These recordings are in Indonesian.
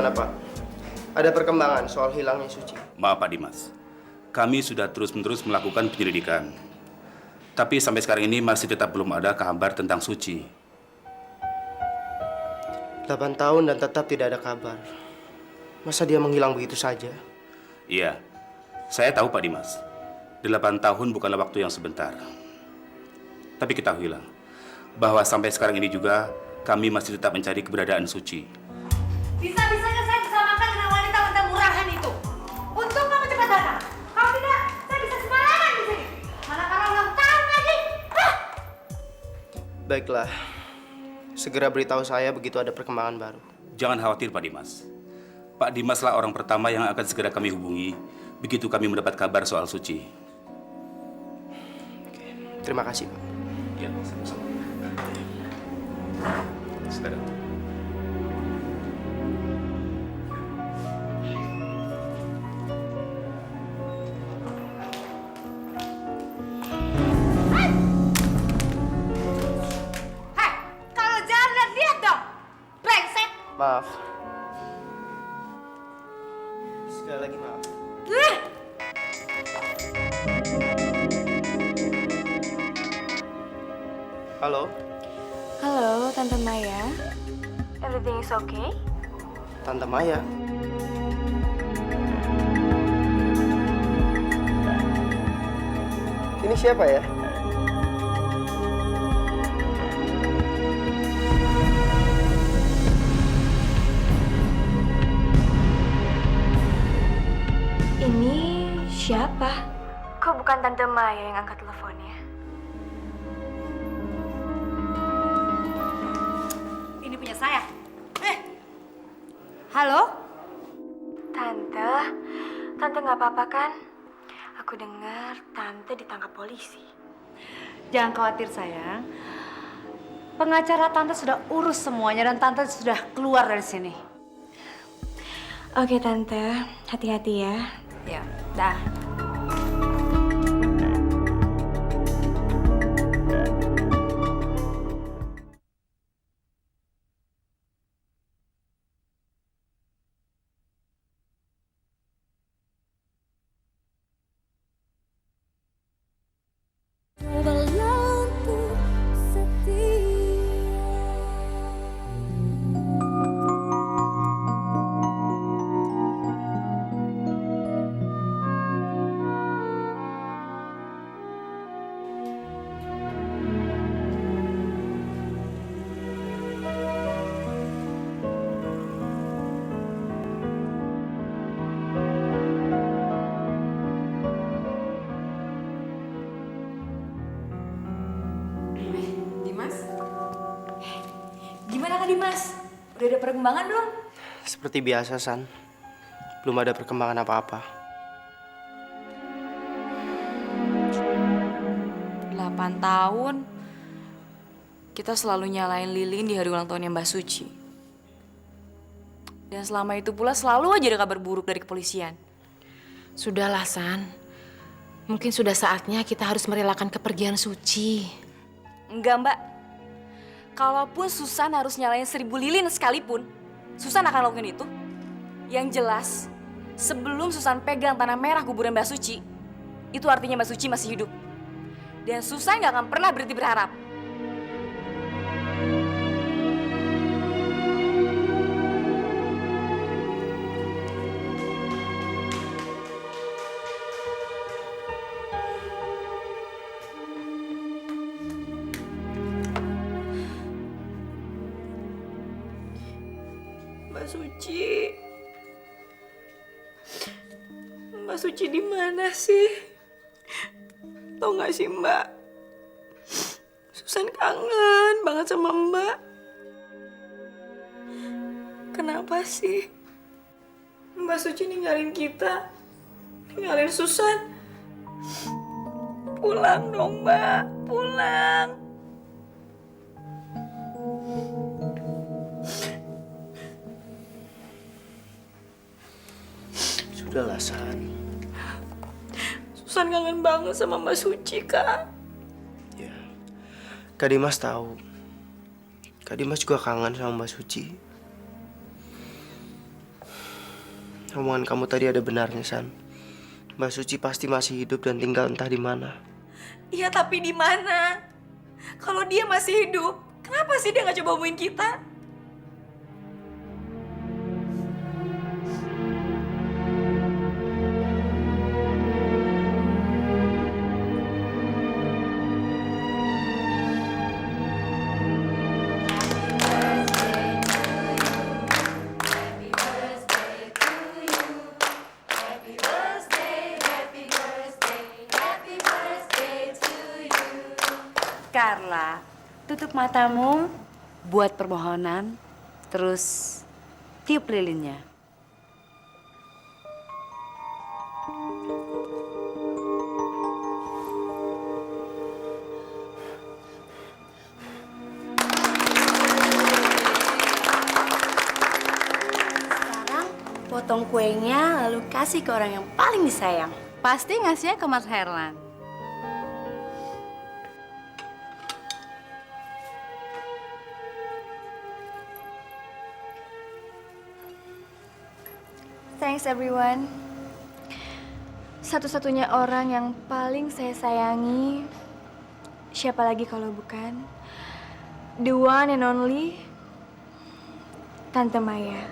Gimana, Pak? Ada perkembangan soal hilangnya Suci? Maaf Pak Dimas, kami sudah terus-menerus melakukan penyelidikan. Tapi sampai sekarang ini masih tetap belum ada kabar tentang Suci. 8 tahun dan tetap tidak ada kabar. Masa dia menghilang begitu saja? Iya, saya tahu Pak Dimas. 8 tahun bukanlah waktu yang sebentar. Tapi ketahuilah, bahwa sampai sekarang ini juga kami masih tetap mencari keberadaan Suci. Bisa-bisanya saya disamakan dengan wanita-wanita murahan itu. Untung kamu cepat datang. Kalau tidak, saya bisa sembarangan di sini. Mana karena ulang tahun lagi. Hah? Baiklah. Segera beritahu saya begitu ada perkembangan baru. Jangan khawatir Pak Dimas. Pak Dimaslah orang pertama yang akan segera kami hubungi begitu kami mendapat kabar soal Suci. Oke. Terima kasih, Pak. Ya, sama-sama. Sekarang. Hei, kalau jalan lihat dong. Brengsek. Maaf. Sekali lagi maaf. Halo, Halo, Tante Maya. Everything is okay? Tante Maya. Ini siapa ya? Ini siapa? Kok bukan Tante Maya yang angkat teleponnya? Ini punya saya. Halo? Tante nggak apa-apa kan? Aku dengar Tante ditangkap polisi. Jangan khawatir sayang. Pengacara Tante sudah urus semuanya dan Tante sudah keluar dari sini. Oke Tante, hati-hati ya. Ya, dah. Gimana Kak Dimas? Udah ada perkembangan belum? Seperti biasa, San. Belum ada perkembangan apa-apa. 8 tahun kita selalu nyalain lilin di hari ulang tahunnya Mbak Suci. Dan selama itu pula selalu aja ada kabar buruk dari kepolisian. Sudahlah, San. Mungkin sudah saatnya kita harus merelakan kepergian Suci. Enggak, Mbak. Kalaupun Susan harus nyalain 1000 lilin sekalipun, Susan akan lakukan itu. Yang jelas, sebelum Susan pegang tanah merah kuburan Mbak Suci, itu artinya Mbak Suci masih hidup. Dan Susan gak akan pernah berhenti berharap. Mbak Suci di mana sih? Tahu nggak sih Mbak? Susan kangen banget sama Mbak. Kenapa sih Mbak Suci ninggalin kita, ninggalin Susan? Pulang dong Mbak, pulang. Sudahlah, San. Susan kangen banget sama Mbak Suci, Kak. Ya, Kak Dimas tahu. Kak Dimas juga kangen sama Mbak Suci. Omongan kamu tadi ada benarnya, San. Mbak Suci pasti masih hidup dan tinggal entah di mana. Iya, tapi di mana? Kalau dia masih hidup, kenapa sih dia nggak coba hubungin kita? Carla, tutup matamu, buat permohonan, terus tiup lilinnya. Sekarang potong kuenya lalu kasih ke orang yang paling disayang. Pasti ngasihnya ke Mas Herlan. Thanks everyone. Satu-satunya orang yang paling saya sayangi, siapa lagi kalau bukan the one and only Tante Maya.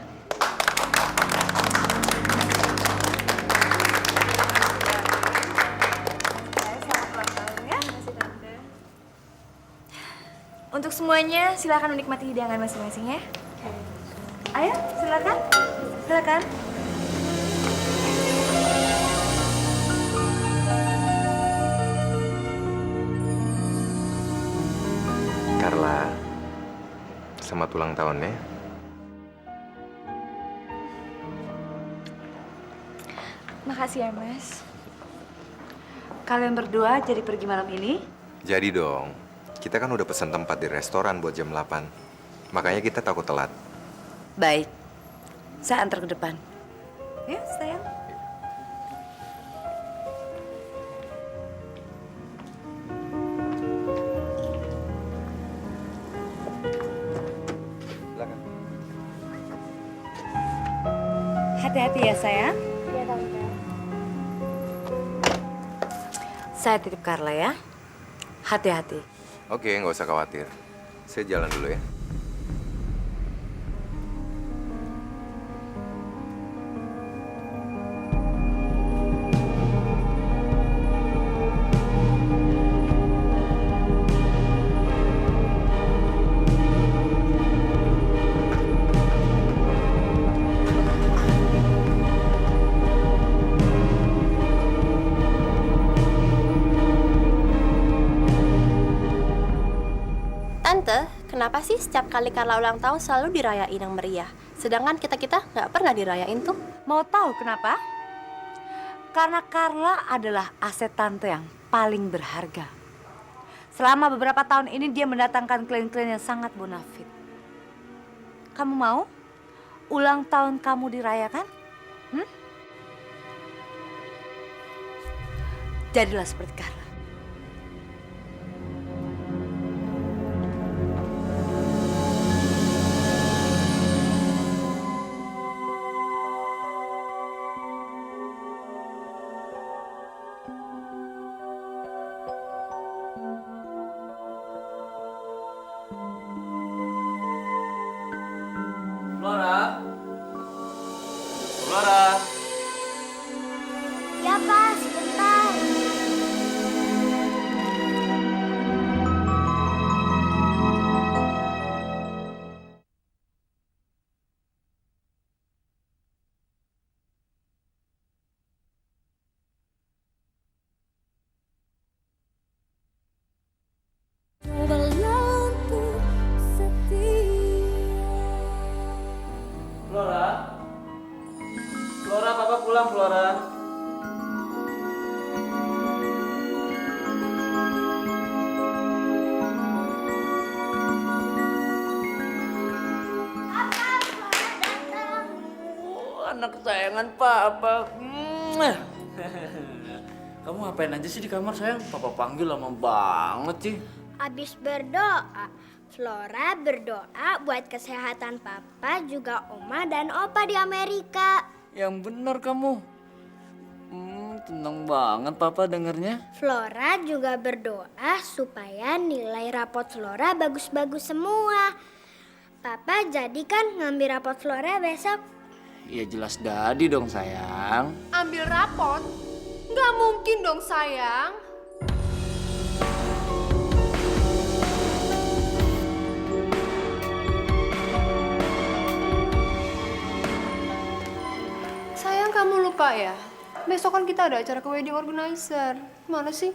Untuk semuanya, silakan menikmati hidangan masing-masing ya. Ayo, silakan. Silakan. Carla, selamat ulang tahun ya. Makasih ya, Mas. Kalian berdua jadi pergi malam ini? Jadi dong, kita kan udah pesan tempat di restoran buat jam 8. Makanya kita takut telat. Baik, saya antar ke depan. Ya, sayang. Silakan. Hati-hati ya, sayang. Iya, Tante. Saya titip Carla ya. Hati-hati. Oke, nggak usah khawatir. Saya jalan dulu ya. Tante, kenapa sih setiap kali Carla ulang tahun selalu dirayain yang meriah? Sedangkan kita-kita nggak pernah dirayain tuh. Mau tahu kenapa? Karena Carla adalah aset tante yang paling berharga. Selama beberapa tahun ini dia mendatangkan klien-klien yang sangat bonafit. Kamu mau ulang tahun kamu dirayakan? Jadilah seperti Carla. Flora? Flora? Ya, Pak, sebentar. Flora? Flora, papa pulang, Flora. Anak kesayangan papa. Kamu ngapain aja sih di kamar, sayang? Papa panggil lama banget sih. Abis berdoa, Flora berdoa buat kesehatan papa juga oma dan opa di Amerika. Yang benar kamu. Tenang banget papa dengarnya. Flora juga berdoa supaya nilai rapot Flora bagus-bagus semua. Papa jadi kan ngambil rapot Flora besok? Ya jelas jadi dong sayang. Ambil rapot? Nggak mungkin dong sayang. Sayang, kamu lupa ya? Besok kan kita ada acara ke wedding organizer. Mana sih?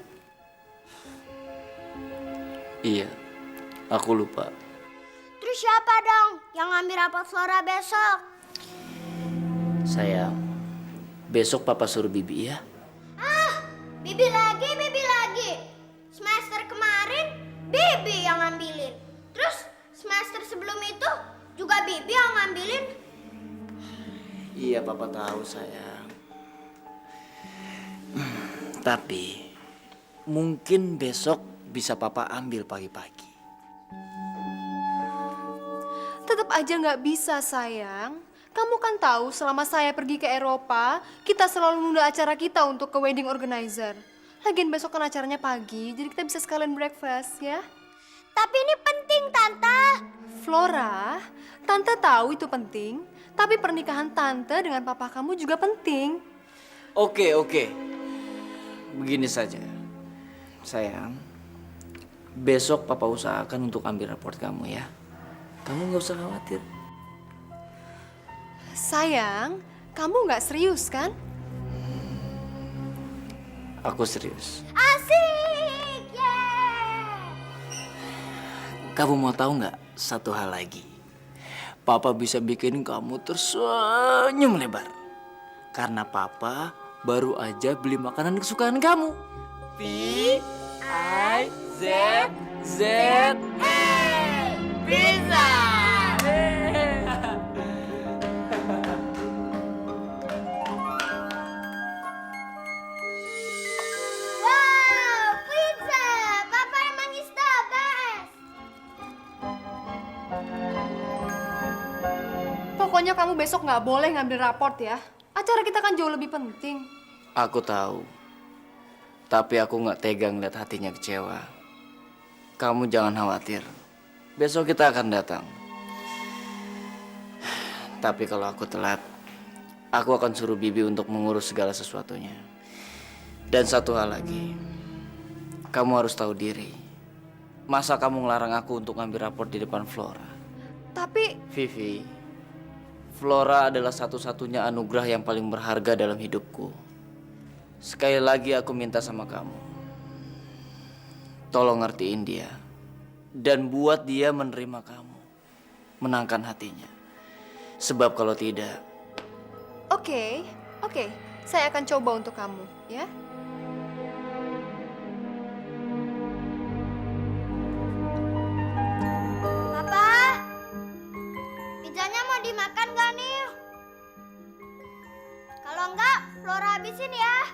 Iya, aku lupa. Terus siapa dong yang ngambil rapot Flora besok? Sayang, besok papa suruh Bibi ya. Bibi lagi, Bibi lagi. Semester kemarin Bibi yang ngambilin. Terus semester sebelum itu juga Bibi yang ngambilin. Iya, papa tahu sayang. Tapi mungkin besok bisa papa ambil pagi-pagi. Tetap aja nggak bisa, sayang. Kamu kan tahu selama saya pergi ke Eropa, kita selalu nunda acara kita untuk ke wedding organizer. Lagian besok kan acaranya pagi, jadi kita bisa sekalian breakfast, ya. Tapi ini penting, Tante. Flora, Tante tahu itu penting, tapi pernikahan Tante dengan papa kamu juga penting. Oke. Begini saja. Sayang, besok papa usahakan untuk ambil raport kamu ya. Kamu nggak usah khawatir. Sayang, kamu nggak serius kan? Aku serius. Asik! Yeay! Kamu mau tahu nggak satu hal lagi? Papa bisa bikin kamu tersenyum lebar. Karena papa baru aja beli makanan kesukaan kamu. P-I-Z-Z. Pizza! Wow, pizza! Papa emang is the best. Pokoknya kamu besok nggak boleh ngambil raport ya. Acara kita kan jauh lebih penting. Aku tahu. Tapi aku nggak tega ngeliat hatinya kecewa. Kamu jangan khawatir. Besok kita akan datang. Tapi kalau aku telat, aku akan suruh Bibi untuk mengurus segala sesuatunya. Dan satu hal lagi, kamu harus tahu diri. Masa kamu ngelarang aku untuk ngambil raport di depan Flora? Tapi Vivi, Flora adalah satu-satunya anugerah yang paling berharga dalam hidupku. Sekali lagi aku minta sama kamu. Tolong ngertiin dia. Dan buat dia menerima kamu. Menangkan hatinya. Sebab kalau tidak... Oke. Saya akan coba untuk kamu, ya. Papa, pizzanya mau dimakan gak nih? Kalau enggak, Flora habisin ya.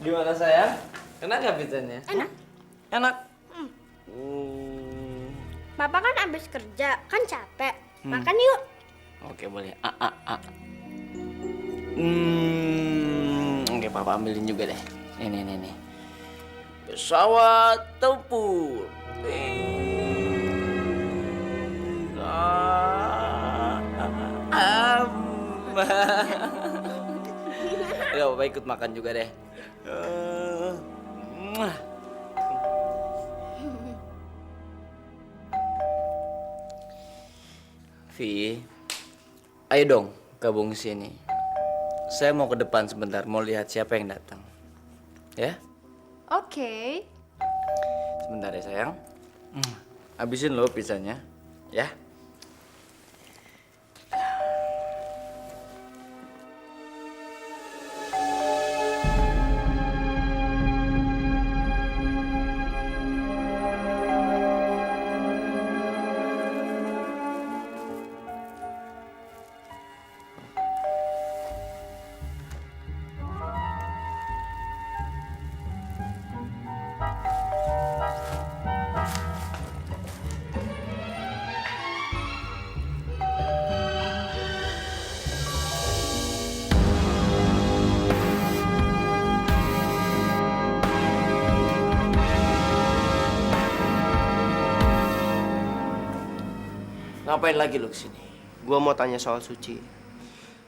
Gimana sayang? Enak gak pizzanya? Enak. Enak? Papa kan habis kerja, kan capek. Makan yuk. Oke boleh. Oke papa ambilin juga deh. Ini. Pesawat tempur. Ya papa ikut makan juga deh. Vi, ayo dong gabung sini. Saya mau ke depan sebentar, mau lihat siapa yang datang. Ya? Oke. Sebentar ya sayang. Habisin lo pizzanya, ya. Ngapain lagi lu kesini? Gua mau tanya soal Suci.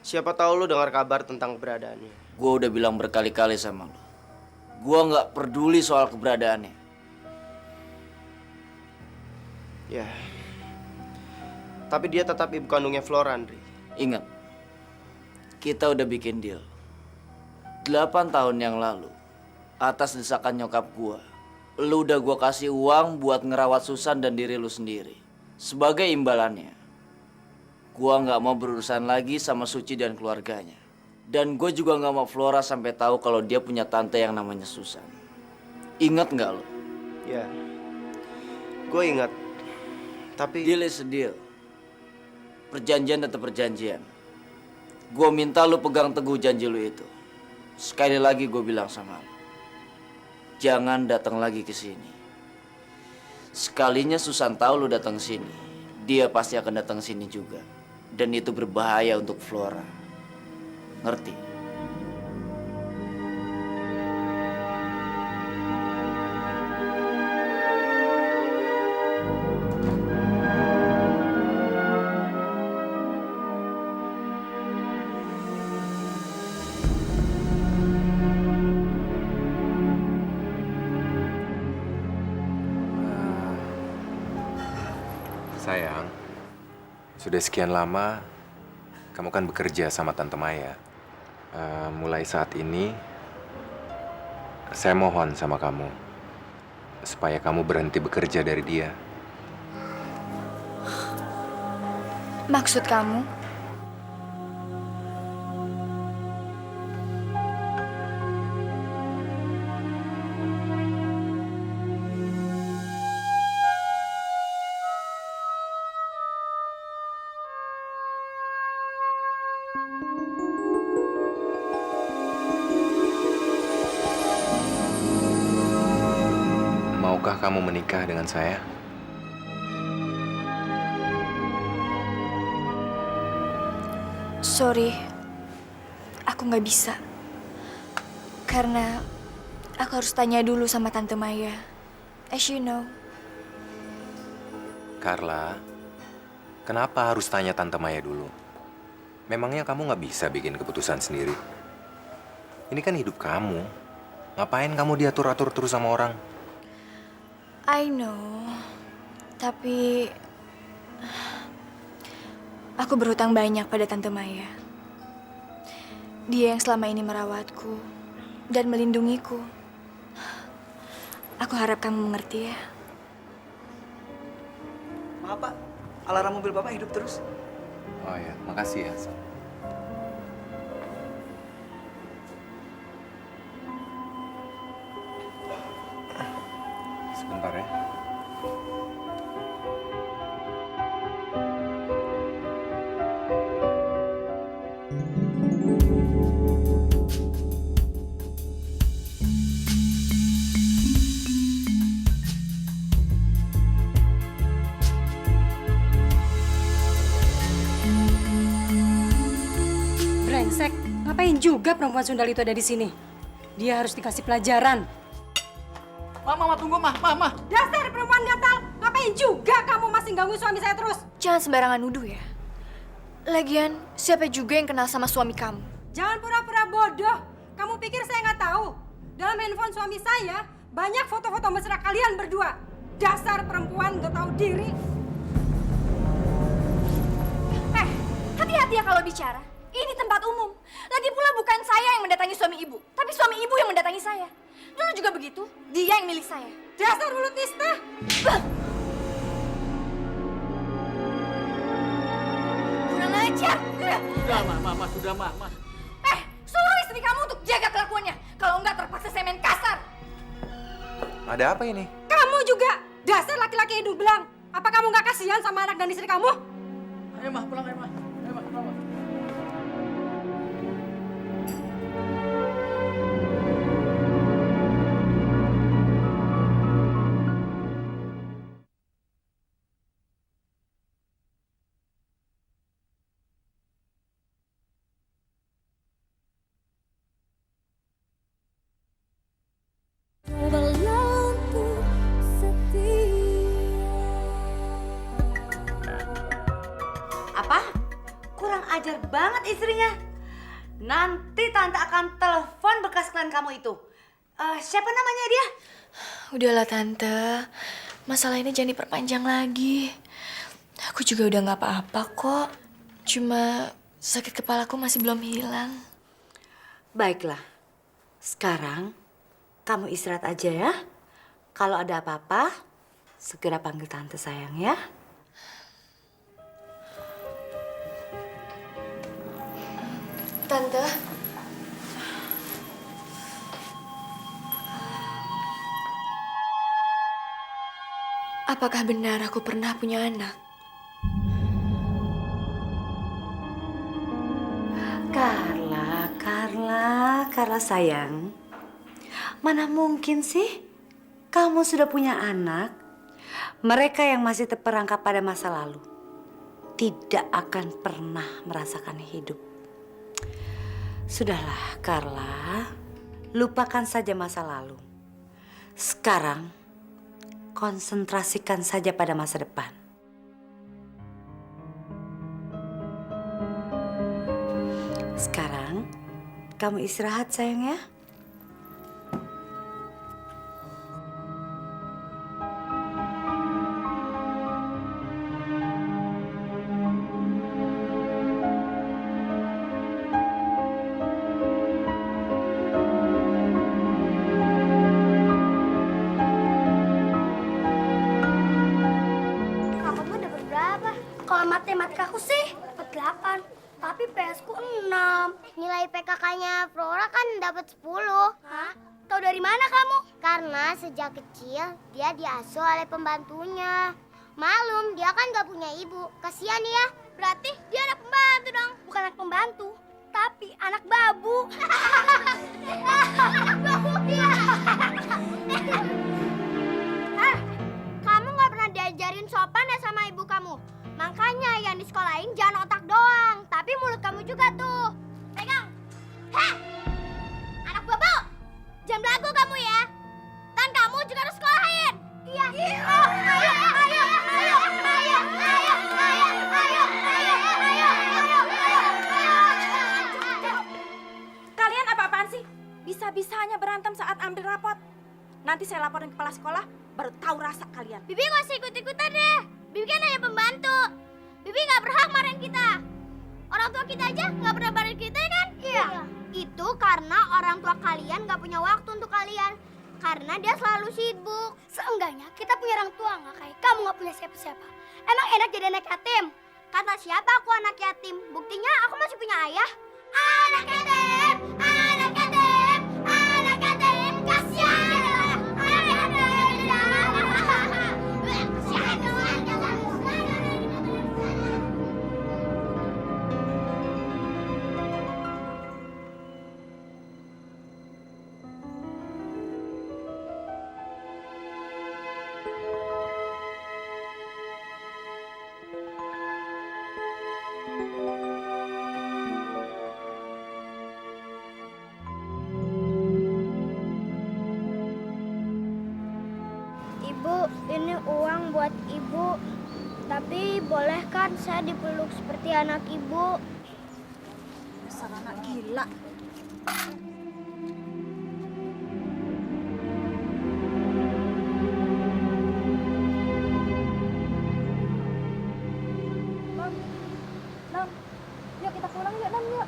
Siapa tahu lu dengar kabar tentang keberadaannya. Gua udah bilang berkali-kali sama lu. Gua nggak peduli soal keberadaannya. Ya. Tapi dia tetap ibu kandungnya Flora, Andri. Ingat, kita udah bikin deal. 8 tahun yang lalu, atas desakan nyokap gua, lu udah gua kasih uang buat ngerawat Susan dan diri lu sendiri. Sebagai imbalannya, gua nggak mau berurusan lagi sama Suci dan keluarganya. Dan gue juga nggak mau Flora sampai tahu kalau dia punya tante yang namanya Susan. Ingat nggak lo? Ya, gue ingat. Tapi deal is a deal. Perjanjian tetap perjanjian. Gue minta lu pegang teguh janji lu itu. Sekali lagi gue bilang sama lu, jangan datang lagi ke sini. Sekalinya Susan tahu lu datang sini, dia pasti akan datang sini juga. Dan itu berbahaya untuk Flora. Ngerti? Sayang, sudah sekian lama kamu kan bekerja sama Tante Maya. Mulai saat ini, saya mohon sama kamu supaya kamu berhenti bekerja dari dia. Maksud kamu? Maukah kamu menikah dengan saya? Sorry, aku nggak bisa. Karena aku harus tanya dulu sama Tante Maya. As you know. Carla, kenapa harus tanya Tante Maya dulu? Memangnya kamu nggak bisa bikin keputusan sendiri? Ini kan hidup kamu. Ngapain kamu diatur-atur terus sama orang? I know, tapi aku berhutang banyak pada Tante Maya. Dia yang selama ini merawatku dan melindungiku. Aku harap kamu mengerti ya. Maaf Pak, alarm mobil Bapak hidup terus. Oh ya, makasih ya. Sebentar ya. Brengsek, ngapain juga perempuan sundal itu ada di sini? Dia harus dikasih pelajaran. Mama, tunggu, Mama. Dasar perempuan gatal, ngapain juga kamu masih ganggu suami saya terus? Jangan sembarangan nuduh ya. Lagian, siapa juga yang kenal sama suami kamu? Jangan pura-pura bodoh. Kamu pikir saya nggak tahu? Dalam handphone suami saya, banyak foto-foto mesra kalian berdua. Dasar perempuan nggak tahu diri. Hati-hati ya kalau bicara. Ini tempat umum. Lagi pula bukan saya yang mendatangi suami ibu, tapi suami ibu yang mendatangi saya. Dulu juga begitu, dia yang milik saya. Dasar mulut nista. Kurang ajar. Sudah, Mama, sudah, Mama. Suruh istri kamu untuk jaga kelakuannya. Kalau enggak terpaksa saya main kasar. Ada apa ini? Kamu juga, dasar laki-laki hidung belang. Apa kamu nggak kasihan sama anak dan istri kamu? Ayo, Ma, pulang, ayo, Ma. Ayo, Ma, pulang, Ma. ajar banget istrinya. Nanti tante akan telepon bekas klien kamu itu. Siapa namanya dia? Udahlah tante, masalah ini jangan diperpanjang lagi. Aku juga udah nggak apa-apa kok. Cuma sakit kepalaku masih belum hilang. Baiklah, sekarang kamu istirahat aja ya. Kalau ada apa-apa, segera panggil tante sayang ya. Tante, apakah benar aku pernah punya anak? Carla sayang. Mana mungkin sih kamu sudah punya anak? Mereka yang masih terperangkap pada masa lalu tidak akan pernah merasakan hidup. Sudahlah, Carla. Lupakan saja masa lalu. Sekarang, konsentrasikan saja pada masa depan. Sekarang, kamu istirahat sayang ya. Kamu dapat berapa? Kalau matematika aku sih dapat 8, tapi PS ku 6. Nilai PKK-nya Flora kan dapat 10. Hah? Tahu dari mana kamu? Karena sejak kecil dia diasuh oleh pembantunya. Malum, dia kan gak punya ibu. Kasihan ya. Berarti dia anak pembantu dong. Bukan anak pembantu, tapi anak babu. Anak babu dia. Kamu gak pernah diajarin sopan ya sama ibu kamu. Makanya yang di sekolahin jangan otak doang, tapi mulut kamu juga tuh. Pegang. Heh! Anak babu! Jangan belagu kamu ya. Dan kamu juga harus sekolahin. Iya. Kalian apa-apaan sih? Bisa-bisanya berantem saat ambil rapot. Nanti saya laporin kepala sekolah, baru tahu rasa kalian. Bibi gak usah ikut-ikutan deh. Bibi kan hanya pembantu. Bibi gak berhak marahin kita. Orang tua kita aja gak pernah marahin kita kan? Iya. Itu karena orang tua kalian gak punya waktu untuk kalian. Karena dia selalu sibuk. Seenggaknya kita punya orang tua gak kayak kamu gak punya siapa-siapa. Emang enak jadi anak yatim? Kata siapa aku anak yatim? Buktinya aku masih punya ayah. Anak yatim! Anak yatim! Anak yatim! Kasihan! Anak yatim! Ibu, ini uang buat ibu. Tapi boleh kan saya dipeluk seperti anak ibu? Dasar anak gila. Nam, yuk kita pulang yuk, Nam, yuk.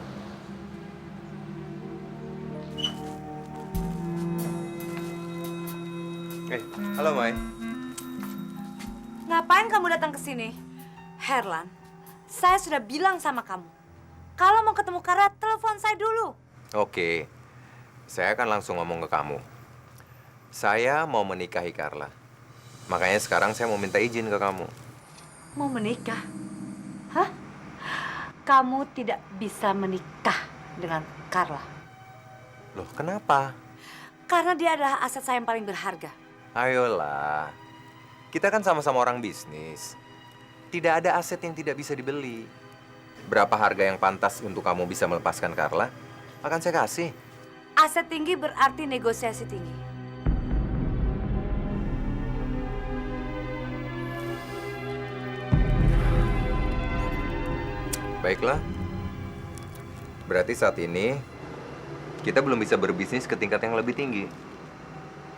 Halo Mai. Ngapain kamu datang ke sini? Herlan, saya sudah bilang sama kamu. Kalau mau ketemu Carla, telepon saya dulu. Oke, saya akan langsung ngomong ke kamu. Saya mau menikahi Carla. Makanya sekarang saya mau minta izin ke kamu. Mau menikah? Hah? Kamu tidak bisa menikah dengan Carla. Loh, kenapa? Karena dia adalah aset saya yang paling berharga. Ayolah, kita kan sama-sama orang bisnis. Tidak ada aset yang tidak bisa dibeli. Berapa harga yang pantas untuk kamu bisa melepaskan Carla? Akan saya kasih. Aset tinggi berarti negosiasi tinggi. Baiklah, Berarti saat ini kita belum bisa berbisnis ke tingkat yang lebih tinggi.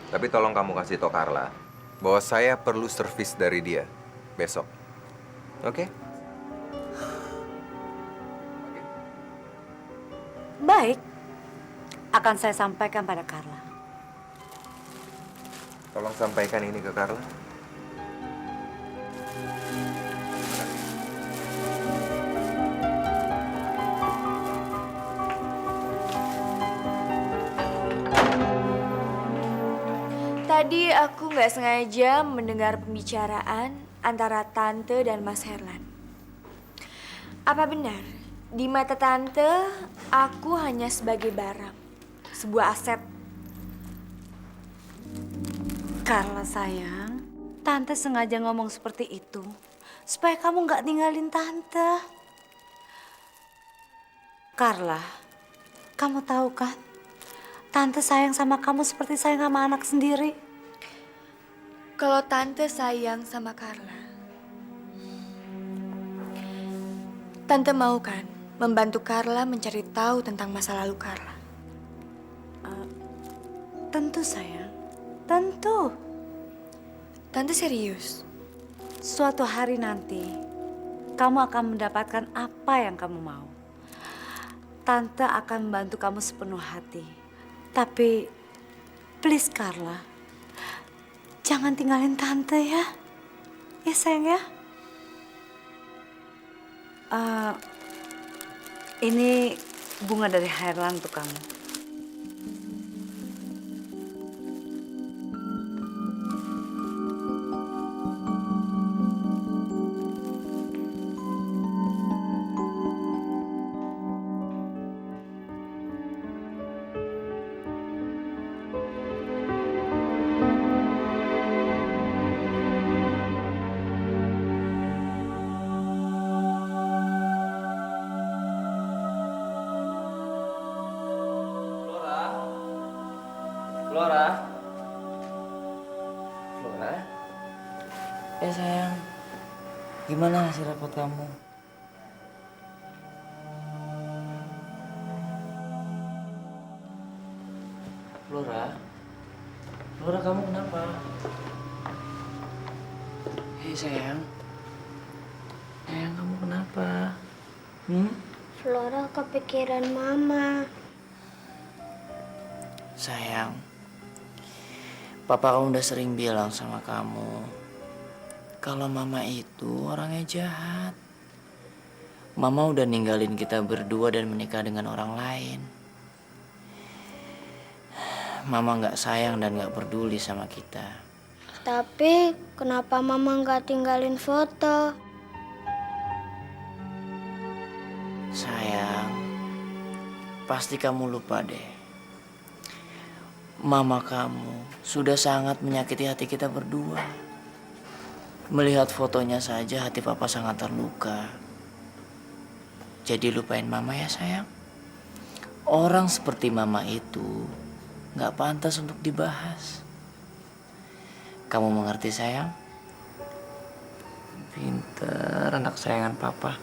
Tapi tolong kamu kasih tau Carla bahwa saya perlu servis dari dia besok. Oke? Baik, akan saya sampaikan pada Carla. Tolong sampaikan ini ke Carla. Tadi aku nggak sengaja mendengar pembicaraan antara Tante dan Mas Herlan. Apa benar, di mata Tante, aku hanya sebagai barang, sebuah aset? Carla sayang, Tante sengaja ngomong seperti itu supaya kamu nggak ninggalin Tante. Carla, kamu tahu kan? Tante sayang sama kamu seperti sayang sama anak sendiri. Kalau Tante sayang sama Carla, Tante mau kan membantu Carla mencari tahu tentang masa lalu Carla? Tentu sayang, tentu. Tante serius? Suatu hari nanti, kamu akan mendapatkan apa yang kamu mau. Tante akan membantu kamu sepenuh hati. Tapi, please Carla, jangan tinggalin Tante ya. Ya sayang ya. Ini bunga dari Herlan untuk kamu. Flora. Flora. Sayang. Gimana hasil rapot kamu? Flora. Flora, kamu kenapa? Hei sayang. Sayang, kamu kenapa? Flora kepikiran Mama. Sayang, Papa kamu udah sering bilang sama kamu kalau Mama itu orangnya jahat. Mama udah ninggalin kita berdua dan menikah dengan orang lain. Mama nggak sayang dan nggak peduli sama kita. Tapi kenapa Mama nggak tinggalin foto? Sayang, pasti kamu lupa deh. Mama kamu sudah sangat menyakiti hati kita berdua. Melihat fotonya saja hati Papa sangat terluka. Jadi lupain Mama ya sayang. Orang seperti Mama itu nggak pantas untuk dibahas. Kamu mengerti sayang? Pinter anak sayangan Papa.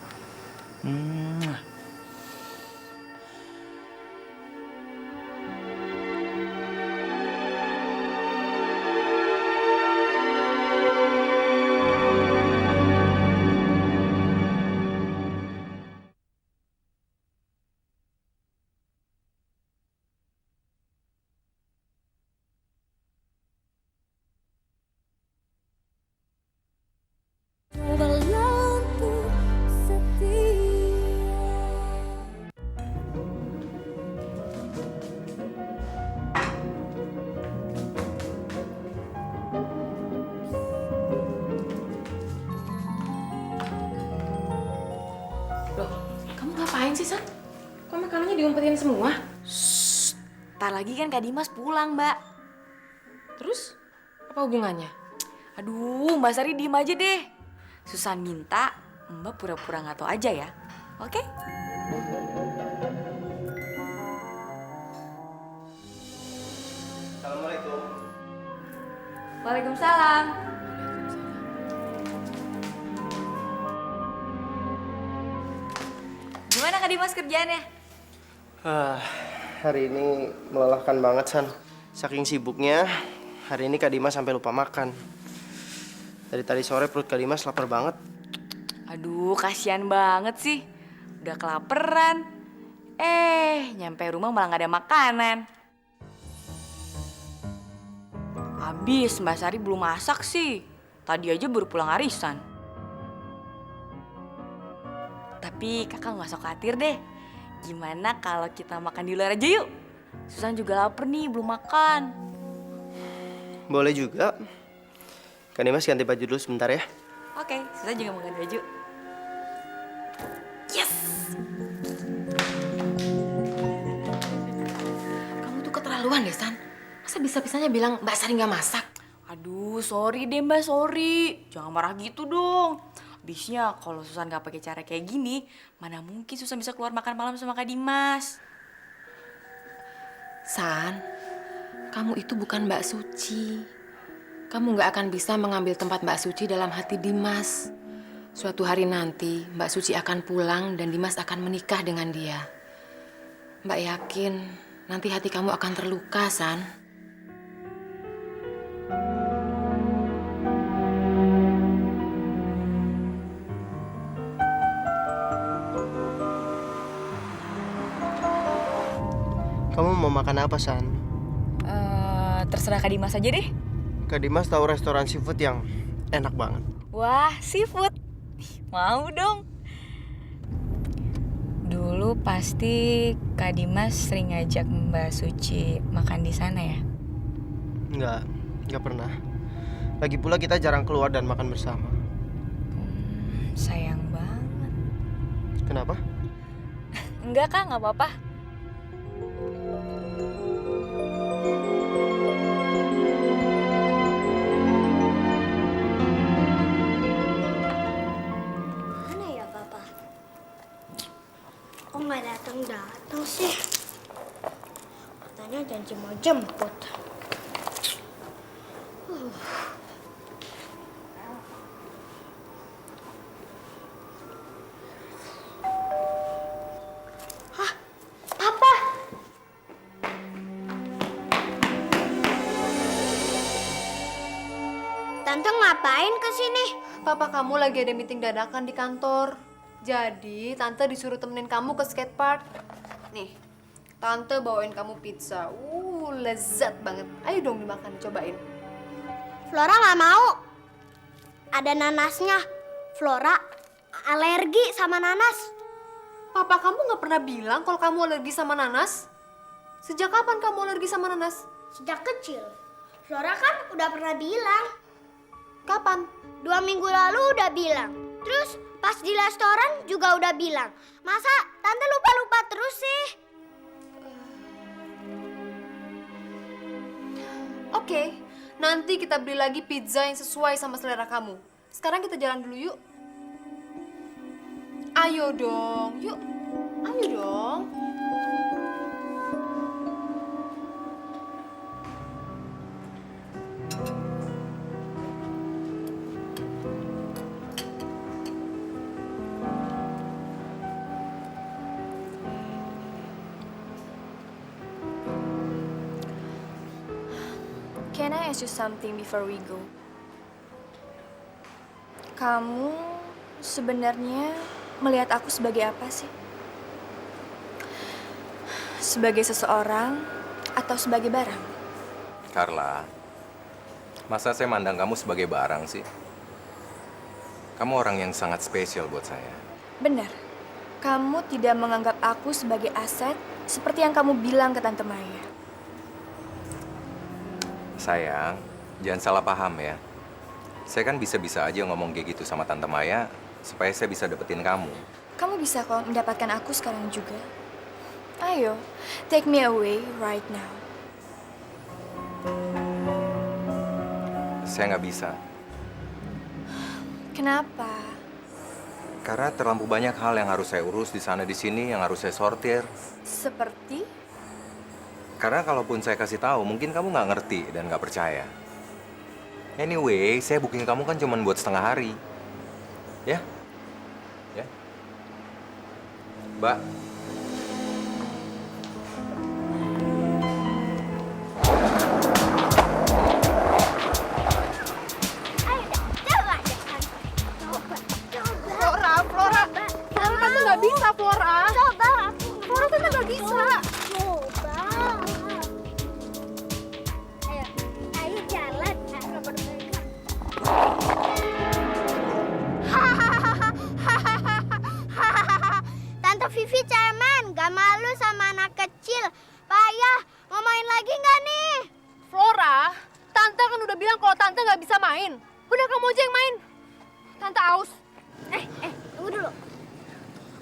Loh, kamu ngapain sih, San? Kok makanannya diumpetin semua? Ntar lagi kan Kak Dimas pulang, Mbak. Terus, apa hubungannya? Aduh, Mbak Sari diem aja deh. Susan minta, Mbak pura-pura nggak tahu aja ya. Oke? Assalamualaikum. Waalaikumsalam. Gimana Kak Dimas kerjaannya? Hari ini melelahkan banget, San. Saking sibuknya, hari ini Kak Dimas sampai lupa makan. Dari tadi sore perut Kak Dimas lapar banget. Aduh, kasihan banget sih. Udah kelaperan. Nyampe rumah malah gak ada makanan. Habis, Mbak Sari belum masak sih. Tadi aja baru pulang arisan. Tapi kakak gak usah khawatir deh. Gimana kalau kita makan di luar aja yuk? Susan juga lapar nih, belum makan. Boleh juga. Kak Dimas ganti baju dulu sebentar ya. Oke, Susan juga mau ganti baju. Yes! Kamu tuh keterlaluan deh, San. Masa bisa-bisanya bilang Mbak Sari nggak masak? Aduh, sorry deh Mbak, sorry. Jangan marah gitu dong. Habisnya kalau Susan gak pakai cara kayak gini, mana mungkin Susan bisa keluar makan malam sama Kak Dimas. San, kamu itu bukan Mbak Suci. Kamu nggak akan bisa mengambil tempat Mbak Suci dalam hati Dimas. Suatu hari nanti Mbak Suci akan pulang dan Dimas akan menikah dengan dia. Mbak yakin nanti hati kamu akan terluka, San. Kamu mau makan apa, San? Terserah Kak Dimas aja deh. Kak Dimas tahu restoran seafood yang enak banget. Wah, seafood. Mau dong. Dulu pasti Kak Dimas sering ngajak Mbak Suci makan di sana ya? Nggak pernah. Lagi pula kita jarang keluar dan makan bersama. Sayang banget. Kenapa? Enggak Kak, nggak apa-apa. Mana ya Papa? Kok nggak datang sih? Katanya janji mau jemput. Hah? Papa? Tante ngapain kesini? Papa kamu lagi ada meeting dadakan di kantor. Jadi, Tante disuruh temenin kamu ke skatepark. Nih, Tante bawain kamu pizza. Lezat banget. Ayo dong dimakan, cobain. Flora nggak mau. Ada nanasnya. Flora alergi sama nanas. Papa kamu nggak pernah bilang kalau kamu alergi sama nanas? Sejak kapan kamu alergi sama nanas? Sejak kecil. Flora kan udah pernah bilang. Kapan? 2 minggu lalu udah bilang. Terus pas di restoran juga udah bilang. Masa Tante lupa-lupa terus sih? Oke, nanti kita beli lagi pizza yang sesuai sama selera kamu. Sekarang kita jalan dulu yuk. Ayo dong, yuk. Ayo dong. Can I ask you something before we go? Kamu sebenarnya melihat aku sebagai apa sih? Sebagai seseorang atau sebagai barang? Carla, masa saya mandang kamu sebagai barang sih? Kamu orang yang sangat spesial buat saya. Benar. Kamu tidak menganggap aku sebagai aset seperti yang kamu bilang ke Tante Maya. Sayang, jangan salah paham ya. Saya kan bisa-bisa aja ngomong kayak gitu sama Tante Maya supaya saya bisa dapetin kamu. Kamu bisa kok mendapatkan aku sekarang juga. Ayo, take me away right now. Saya nggak bisa. Kenapa? Karena terlalu banyak hal yang harus saya urus di sana di sini, yang harus saya sortir. Seperti? Karena kalaupun saya kasih tahu, mungkin kamu nggak ngerti dan nggak percaya. Anyway, saya booking kamu kan cuma buat setengah hari. Ya? Ya? Mbak, nggak bisa main? Udah kamu aja yang main. Tante aus. Tunggu dulu.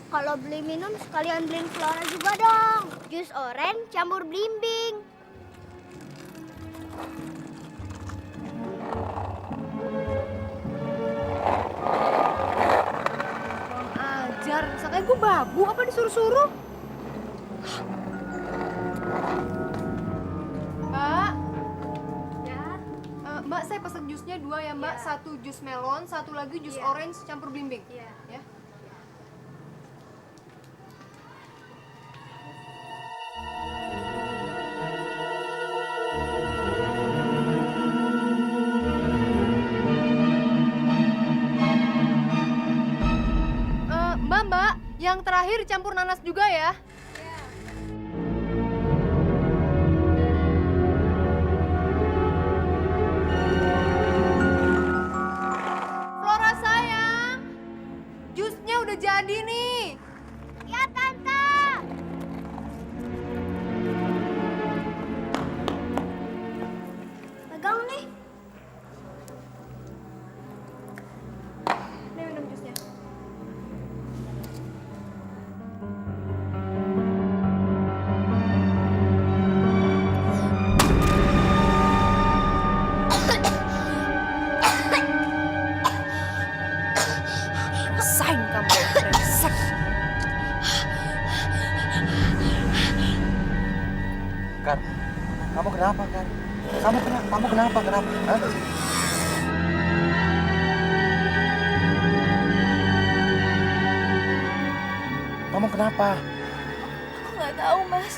Kalau beli minum sekalian beliin Flora juga dong. Jus orange campur belimbing. Kurang ajar, sangka gue babu apa disuruh-suruh? Mbak. Ya. Mbak, saya pesan jusnya 2 ya, Mbak. 1 jus melon, 1 lagi jus orange campur belimbing. Iya. Ya. Mbak, yang terakhir campur nanas juga ya. Flora sayang, jusnya udah jadi nih. Ya, Tante. Pegang nih. Nih minum jusnya. Rasain kamu, brengsek. Kan, kamu kenapa kan? Kamu kenapa? Hah? Kamu kenapa? Aku nggak tahu, Mas.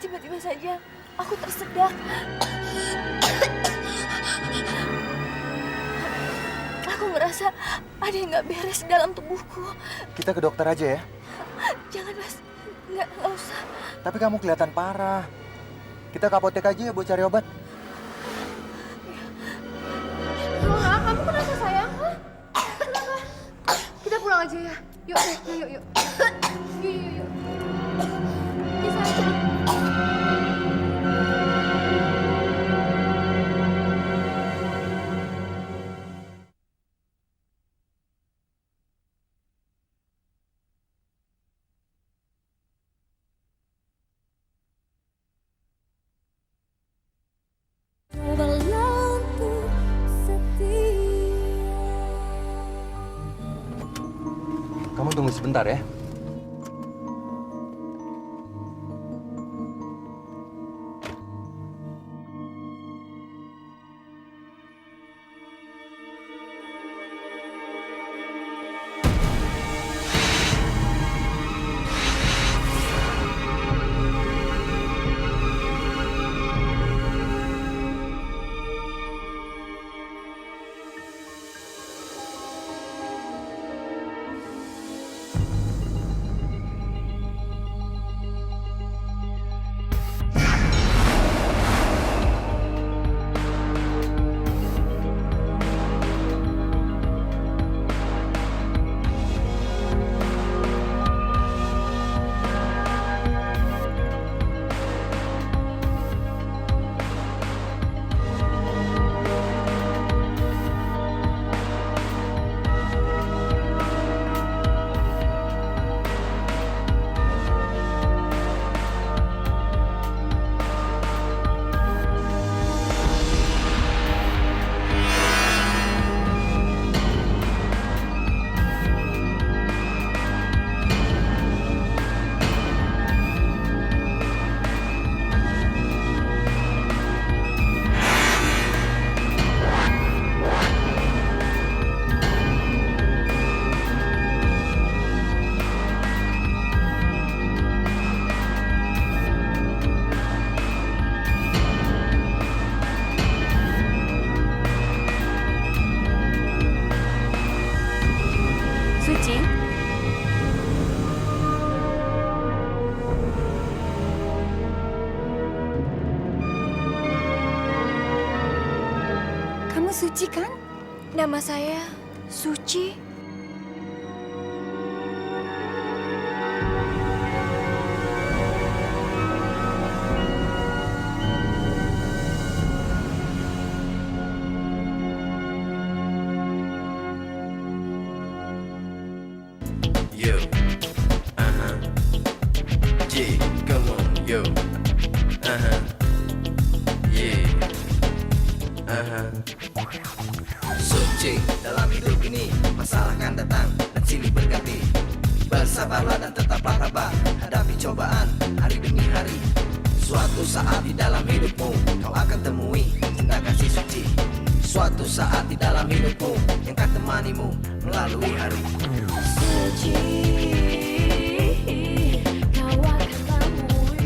Tiba-tiba saja aku tersedak. Aku ngerasa ada yang nggak beres dalam tubuhku. Kita ke dokter aja ya. Jangan, Mas. Nggak usah. Tapi kamu kelihatan parah. Kita ke apotek aja ya buat cari obat. Flora, kamu kenapa sayang? Hah? Kenapa? Kita pulang aja ya. Yuk. Yuk. Bisa aja. Kamu tunggu sebentar ya. Kamu Suci kan? Nama saya Suci. Yo. Yeah. Suci dalam hidup ini, masalah kan datang dan silih berganti. Bersabarlah dan tetaplah tabah, hadapi cobaan hari demi hari. Suatu saat di dalam hidupmu kau akan temui cinta kasih suci. Suatu saat di dalam hidupmu yang akan temanimu melalui hari. Suci, kau akan temui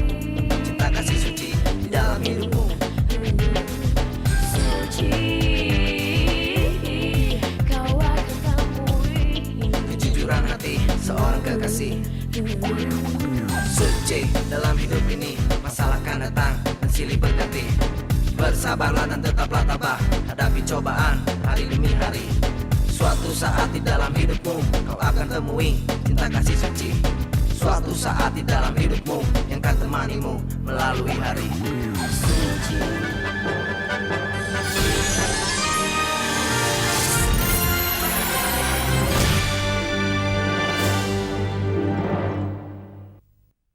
cinta kasih suci di dalam hidupmu. Suci, kau akan temui kejujuran hati seorang kekasih. Suci dalam hidup ini, masalah kan datang dan silih berganti. Bersabarlah dan tetaplah tabah, hadapi cobaan hari demi hari. Suatu saat di dalam hidupmu kau akan temui cinta kasih suci. Suatu saat di dalam hidupmu yang akan temanimu melalui hari. Suci.